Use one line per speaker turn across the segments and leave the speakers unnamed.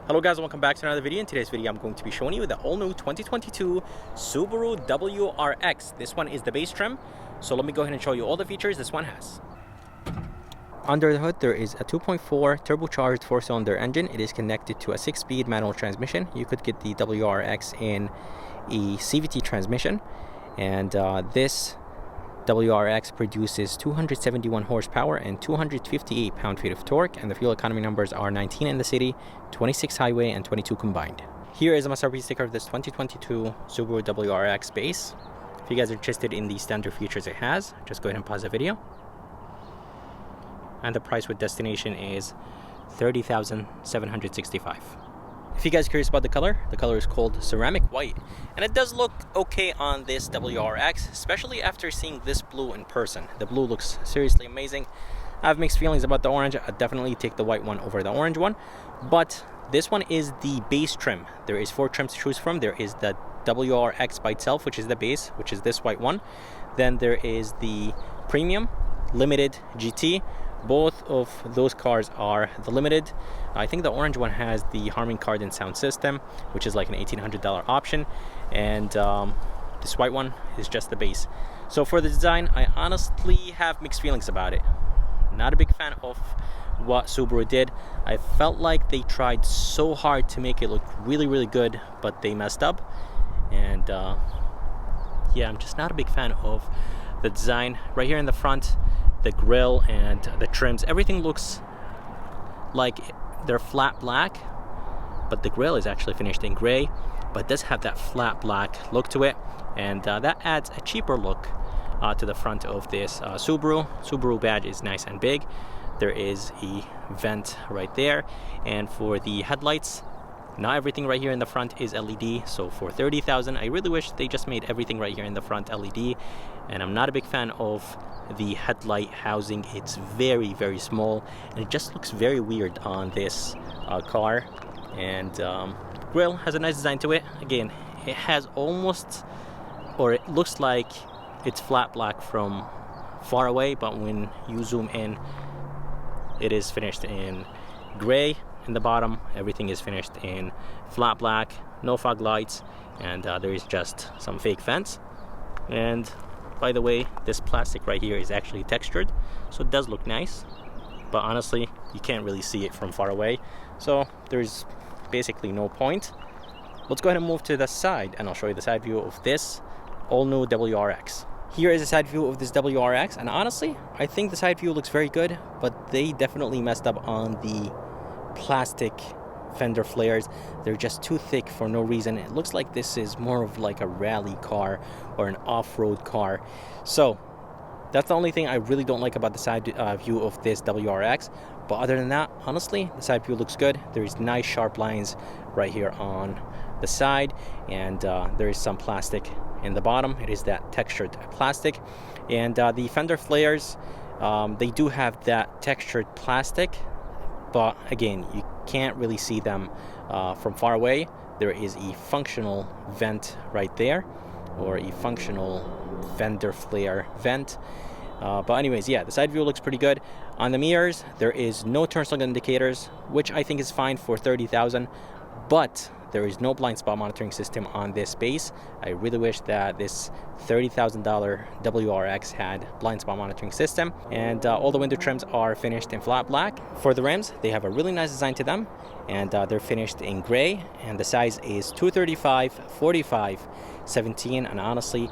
Hello guys, welcome back to another video. In today's video I'm going to be showing you the all-new 2022 Subaru WRX. This one is the base trim, so let me go ahead and show you all the features this one has. Under the hood there is a 2.4 turbocharged 4-cylinder engine. It is connected to a 6-speed manual transmission. You could get the WRX in a CVT transmission, and this WRX produces 271 horsepower and 258 pound-feet of torque, and the fuel economy numbers are 19 in the city, 26 highway, and 22 combined. Here is a MSRP sticker of this 2022 Subaru WRX base. If you guys are interested in the standard features it has, just go ahead and pause the video. And the price with destination is $30,765. If you guys are curious about the color is called ceramic white, and it does look okay on this WRX, especially after seeing this blue in person. The blue looks seriously amazing. I have mixed feelings about the orange. I definitely take the white one over the orange one, but this one is the base trim. There is 4 trims to choose from. There is the WRX by itself, which is the base, which is this white one. Then there is the premium, limited, GT. Both of those cars are the limited. I think the orange one has the Harman Kardon sound system, which is like an $1,800 option, and this white one is just the base. So for the design, I honestly have mixed feelings about it. Not a big fan of what Subaru did. I felt like they tried so hard to make it look really good, but they messed up. And yeah, I'm just not a big fan of the design. Right here in the front, the grille and the trims, everything looks like they're flat black, but the grille is actually finished in gray, but it does have that flat black look to it, and that adds a cheaper look to the front of this Subaru badge is nice and big. There is a vent right there, and for the headlights, not everything right here in the front is LED. So for $30,000, I really wish they just made everything right here in the front LED. And I'm not a big fan of the headlight housing. It's very small, and it just looks very weird on this car. And grille has a nice design to it. Again, it has almost, or it looks like it's flat black from far away, but when you zoom in, it is finished in gray. In the bottom, everything is finished in flat black, no fog lights, and there is just some fake vents. And by the way, this plastic right here is actually textured, so it does look nice, but honestly you can't really see it from far away, so there's basically no point. Let's go ahead and move to the side, and I'll show you the side view of this all new WRX. Here is a side view of this WRX, and honestly I think the side view looks very good, but they definitely messed up on the plastic fender flares. They're just too thick for no reason. It looks like this is more of like a rally car or an off-road car. So that's the only thing I really don't like about the side view of this WRX. But other than that, honestly, the side view looks good. There's nice sharp lines right here on the side, and there is some plastic in the bottom. It is that textured plastic, and the fender flares, they do have that textured plastic, but again, you can't really see them from far away. There is a functional vent right there, or a functional fender flare vent. But anyways, yeah, the side view looks pretty good. On the mirrors, there is no turn signal indicators, which I think is fine for $30,000, but there is no blind spot monitoring system on this base. I really wish that this $30,000 WRX had blind spot monitoring system. And all the window trims are finished in flat black. For the rims, they have a really nice design to them, and they're finished in gray, and the size is 235, 45, 17, and honestly,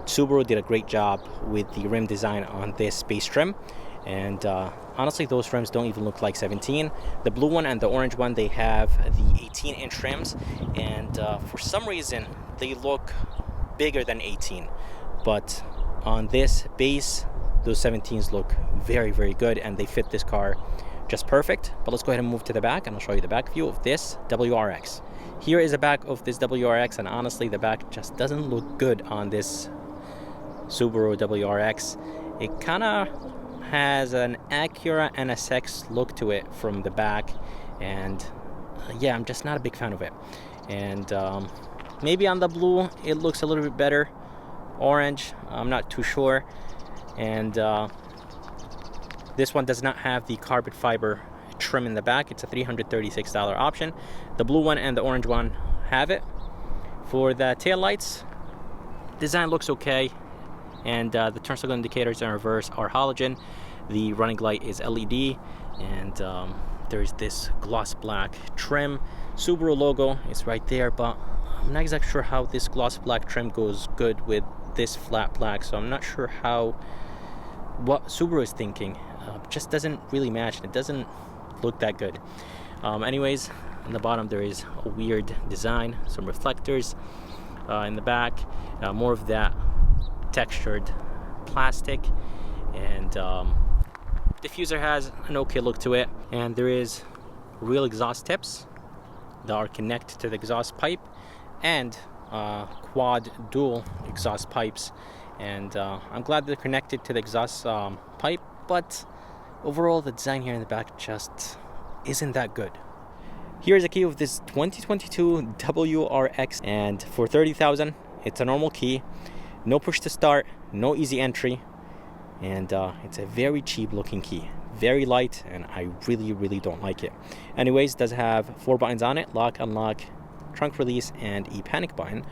Subaru did a great job with the rim design on this base trim. And honestly, those rims don't even look like 17. The blue one and the orange one, they have the 18-inch rims, and for some reason they look bigger than 18. But on this base, those 17s look very, very good, and they fit this car just perfect. But let's go ahead and move to the back, and I'll show you the back view of this WRX. Here is the back of this WRX, and honestly, the back just doesn't look good on this Subaru WRX. It kind of has an Acura NSX look to it from the back, and yeah, I'm just not a big fan of it. And maybe on the blue it looks a little bit better. Orange, I'm not too sure. And this one does not have the carbon fiber trim in the back. It's a $336 option. The blue one and the orange one have it. For the taillights, design looks okay, and the turn signal indicators in reverse are halogen. The running light is LED, and there's this gloss black trim. Subaru logo is right there, but I'm not exactly sure how this gloss black trim goes good with this flat black, so I'm not sure what Subaru is thinking. Just doesn't really match. It doesn't look that good. Anyways, on the bottom there is a weird design, some reflectors in the back, more of that textured plastic, and diffuser has an okay look to it, and there is real exhaust tips that are connected to the exhaust pipe, and quad dual exhaust pipes, and I'm glad they're connected to the exhaust pipe, but overall the design here in the back just isn't that good. Here's a key of this 2022 WRX, and for $30,000 it's a normal key, no push to start, no easy entry, and it's a very cheap looking key, very light, and I really don't like it. Anyways, does have 4 buttons on it: lock, unlock, trunk release, and e-panic button.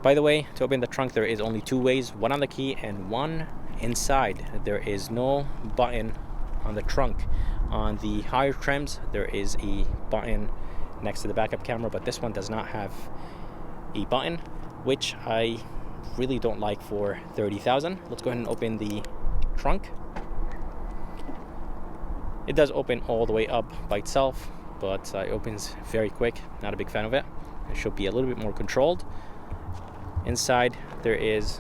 By the way, to open the trunk there is only 2 ways, one on the key and one inside. There is no button on the trunk. On the higher trims there is a button next to the backup camera, but this one does not have a button, which I really don't like for $30,000. Let's go ahead and open the trunk. It does open all the way up by itself, but it opens very quick. Not a big fan of it. It should be a little bit more controlled. Inside there is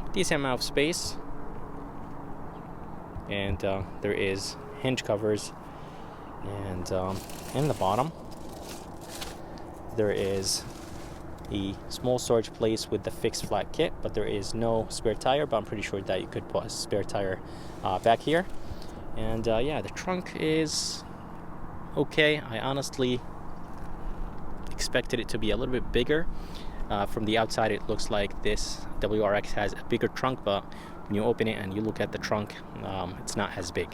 a decent amount of space, and there is hinge covers, and in the bottom there is a small storage place with the fixed flat kit, but there is no spare tire, but I'm pretty sure that you could put a spare tire back here. And yeah, the trunk is okay. I honestly expected it to be a little bit bigger. From the outside it looks like this WRX has a bigger trunk, but when you open it and you look at the trunk, it's not as big.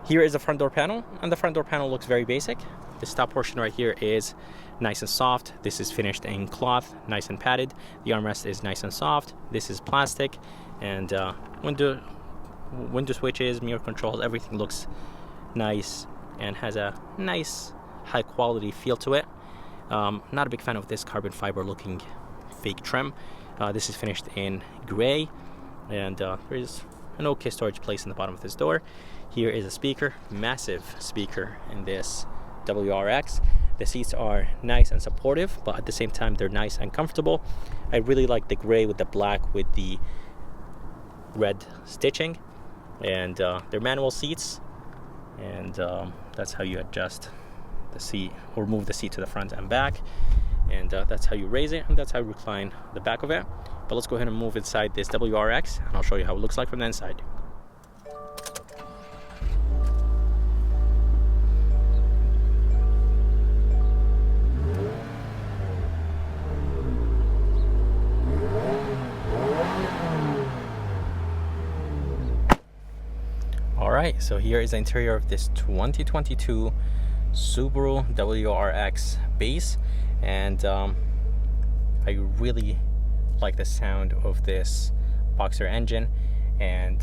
Here is the front door panel, and the front door panel looks very basic. This top portion right here is nice and soft. This is finished in cloth, nice and padded. The armrest is nice and soft. This is plastic, and window switches, mirror controls, everything looks nice and has a nice high quality feel to it. Not a big fan of this carbon fiber looking fake trim. This is finished in gray, and there is an okay storage place in the bottom of this door. Here is a speaker, massive speaker in this WRX. The seats are nice and supportive, but at the same time they're nice and comfortable. I really like the gray with the black with the red stitching, and they're manual seats, and that's how you adjust the seat or move the seat to the front and back, and that's how you raise it, and that's how you recline the back of it. But let's go ahead and move inside this WRX, and I'll show you how it looks like from the inside. Alright, so here is the interior of this 2022 Subaru WRX base, and I really like the sound of this boxer engine, and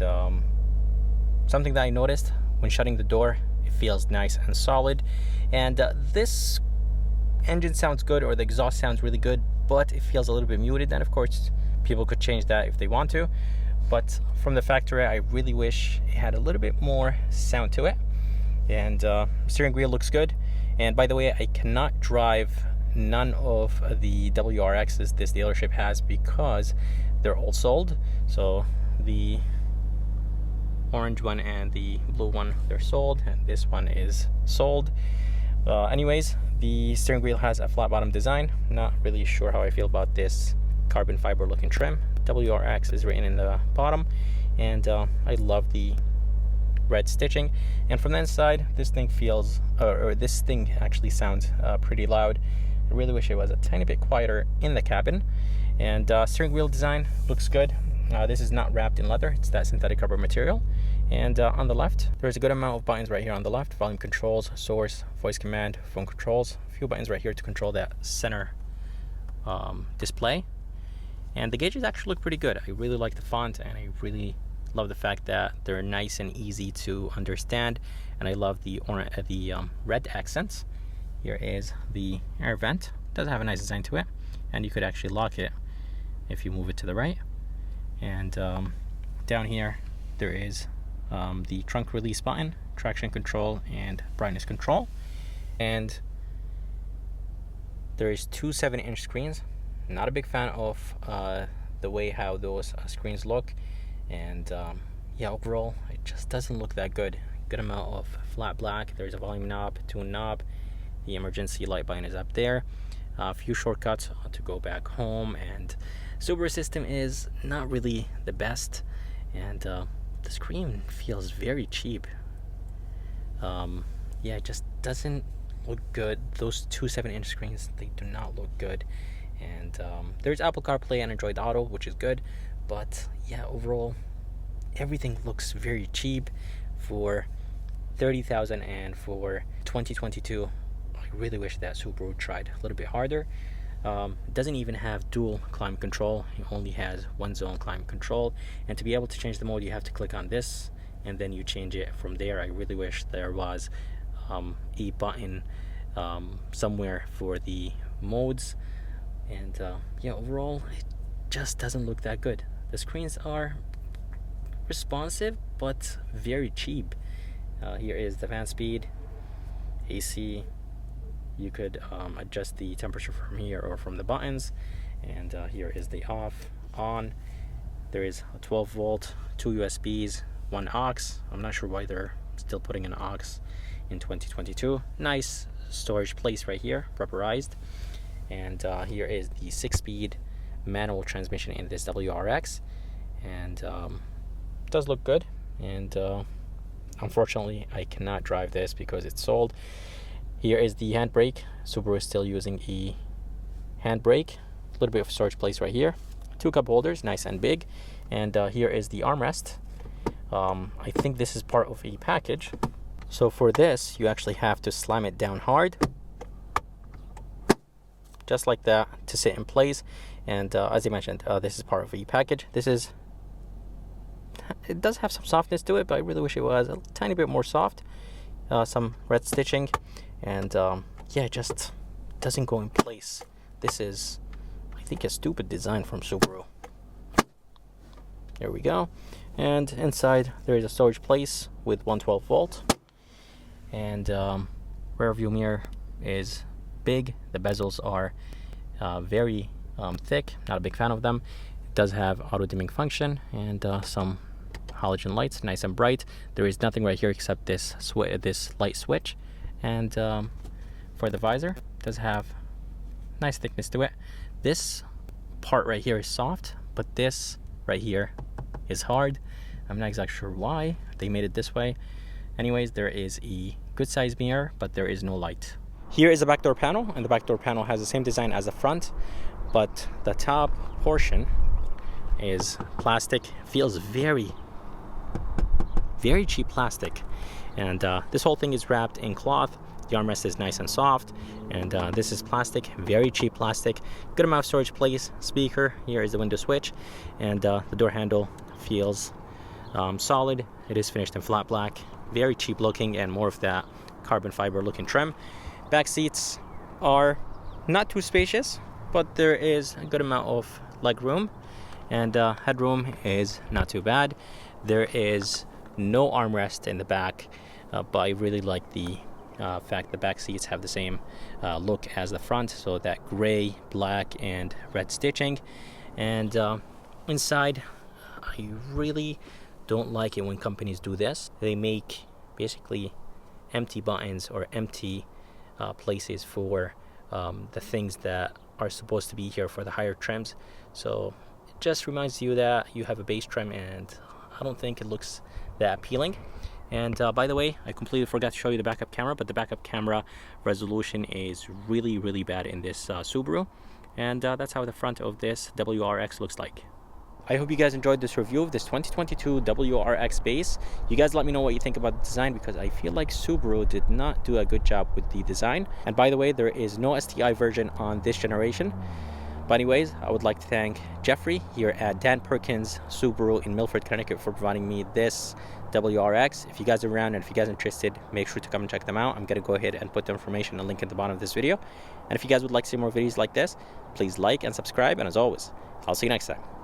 something that I noticed when shutting the door, it feels nice and solid, and this engine sounds good, or the exhaust sounds really good, but it feels a little bit muted, and of course people could change that if they want to, but from the factory I really wish it had a little bit more sound to it. And steering wheel looks good. And by the way, I cannot drive none of the WRXs this dealership has because they're all sold. So the orange one and the blue one, they're sold, and this one is sold. Anyways, the steering wheel has a flat bottom design. Not really sure how I feel about this carbon fiber looking trim. WRX is written in the bottom, and I love the red stitching. And from the inside, this thing feels, or this thing actually sounds pretty loud. I really wish it was a tiny bit quieter in the cabin. And steering wheel design looks good. This is not wrapped in leather, it's that synthetic rubber material. And on the left, there's a good amount of buttons right here on the left. Volume controls, source, voice command, phone controls. A few buttons right here to control that center display. And the gauges actually look pretty good. I really like the font, and I really love the fact that they're nice and easy to understand. And I love the red accents. Here is the air vent. It does have a nice design to it, and you could actually lock it if you move it to the right. And down here there is the trunk release button, traction control, and brightness control. And there is two 7-inch screens. Not a big fan of the way how those screens look. And yeah, overall it just doesn't look that good. Good amount of flat black. There's a volume knob, tune knob. The emergency light button is up there. A few shortcuts to go back home, and Subaru system is not really the best, and the screen feels very cheap. Yeah, it just doesn't look good. Those two 7-inch screens, they do not look good. And there's Apple CarPlay and Android Auto, which is good, but yeah, overall everything looks very cheap for $30,000, and for 2022 I really wish that Subaru tried a little bit harder. It doesn't even have dual climate control. It only has one zone climate control, and to be able to change the mode you have to click on this and then you change it from there. I really wish there was a button somewhere for the modes. And yeah, overall it just doesn't look that good. The screens are responsive but very cheap. Here is the fan speed, AC. You could adjust the temperature from here or from the buttons. And here is the off, on. There is a 12 volt, 2 USBs, 1 aux. I'm not sure why they're still putting an aux in 2022. Nice storage place right here, rubberized. And here is the 6-speed manual transmission in this WRX. And it does look good. And unfortunately I cannot drive this because it's sold. Here is the handbrake. Subaru is still using a handbrake. A little bit of storage place right here. 2 cup holders, nice and big. And here is the armrest. I think this is part of a package. So for this, you actually have to slam it down hard, just like that, to sit in place. And as I mentioned, this is part of a package. It does have some softness to it, but I really wish it was a tiny bit more soft. Some red stitching. And yeah, it just doesn't go in place. This is, I think, a stupid design from Subaru. There we go. And inside there is a storage place with 112 volt. And rear view mirror is big. The bezels are very thick. Not a big fan of them. It does have auto dimming function and some halogen lights, nice and bright. There is nothing right here except this light switch. And for the visor, it does have nice thickness to it. This part right here is soft, but this right here is hard. I'm not exactly sure why they made it this way. Anyways, there is a good size mirror, but there is no light. Here is the back door panel, and the back door panel has the same design as the front, but the top portion is plastic. Feels very cheap plastic. And this whole thing is wrapped in cloth. The armrest is nice and soft, and this is plastic, very cheap plastic. Good amount of storage place. Speaker. Here is the window switch, and the door handle feels solid. It is finished in flat black, very cheap looking, and more of that carbon fiber looking trim. Back seats are not too spacious, but there is a good amount of leg room. And headroom is not too bad. There is no armrest in the back, but I really like the fact the back seats have the same look as the front, so that gray, black, and red stitching. And inside, I really don't like it when companies do this. They make basically empty buttons or empty places for the things that are supposed to be here for the higher trims. So it just reminds you that you have a base trim, and I don't think it looks that appealing. And by the way, I completely forgot to show you the backup camera, but the backup camera resolution is really, really bad in this Subaru. And that's how the front of this WRX looks like. I hope you guys enjoyed this review of this 2022 WRX base. You guys let me know what you think about the design, because I feel like Subaru did not do a good job with the design. And by the way, there is no STI version on this generation. But anyways, I would like to thank Jeffrey here at Dan Perkins Subaru in Milford, Connecticut for providing me this WRX. If you guys are around and if you guys are interested, make sure to come and check them out. I'm going to go ahead and put the information and link at the bottom of this video. And if you guys would like to see more videos like this, please like and subscribe. And as always, I'll see you next time.